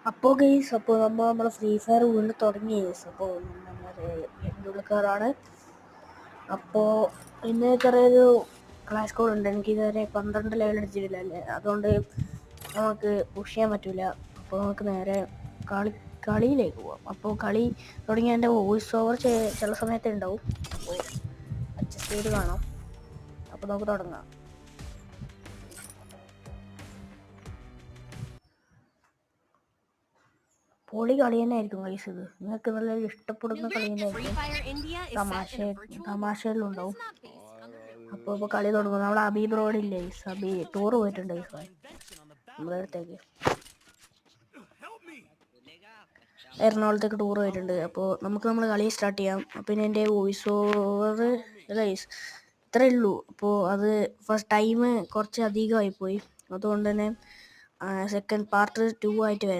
അപ്പോൾ ഗൈസ്, അപ്പോൾ നമ്മൾ ഫ്രീ ഫയർ വീണ്ടും തുടങ്ങി ഗൈസ്. അപ്പോൾ നമ്മുടെ എൻ്റെ ഉള്ളിക്കാരാണ്. അപ്പോൾ ഇന്ന് ചെറിയൊരു ക്ലാഷ് കോഡ് ഉണ്ട്. എനിക്കിതുവരെ 12 ലെവൽ അടിച്ചിട്ടില്ല അല്ലേ, അതുകൊണ്ട് നമുക്ക് പുഷ് ചെയ്യാൻ പറ്റില്ല. അപ്പോൾ നമുക്ക് നേരെ കളിയിലേക്ക് പോവാം. അപ്പോൾ കളി തുടങ്ങിയ എൻ്റെ വോയിസ് ഓവർ ചില സമയത്ത് ഉണ്ടാവും, അപ്പോൾ അഡ്ജസ്റ്റ് ചെയ്ത് കാണാം. അപ്പോൾ നമുക്ക് തുടങ്ങാം. പൊളി കളി തന്നെ ആയിരിക്കും ഗൈസ്. ഇത് നിങ്ങൾക്ക് നല്ല ഇഷ്ടപ്പെടുന്ന കളി തന്നെ ആയിരിക്കും. തമാശയെല്ലാം ഉണ്ടാവും. അപ്പോൾ കളി തുടങ്ങും. നമ്മൾ അബീബ് റോഡില്ലേ ഗൈസ്, ടൂർ പോയിട്ടുണ്ട് ഗൈസ് നമ്മുടെ അടുത്തേക്ക്, എറണാകുളത്തേക്ക് ടൂർ പോയിട്ടുണ്ട്. അപ്പോൾ നമ്മൾ കളി സ്റ്റാർട്ട് ചെയ്യാം. പിന്നെ എൻ്റെ വോയിസ് ഓവർ ഗൈസ് ഇത്രയേ ഉള്ളൂ. അപ്പോൾ അത് ഫസ്റ്റ് ടൈം കുറച്ച് അധികമായിപ്പോയി, അതുകൊണ്ട് തന്നെ സെക്കൻഡ് പാർട്ട് 2 ആയിട്ട് വരാം.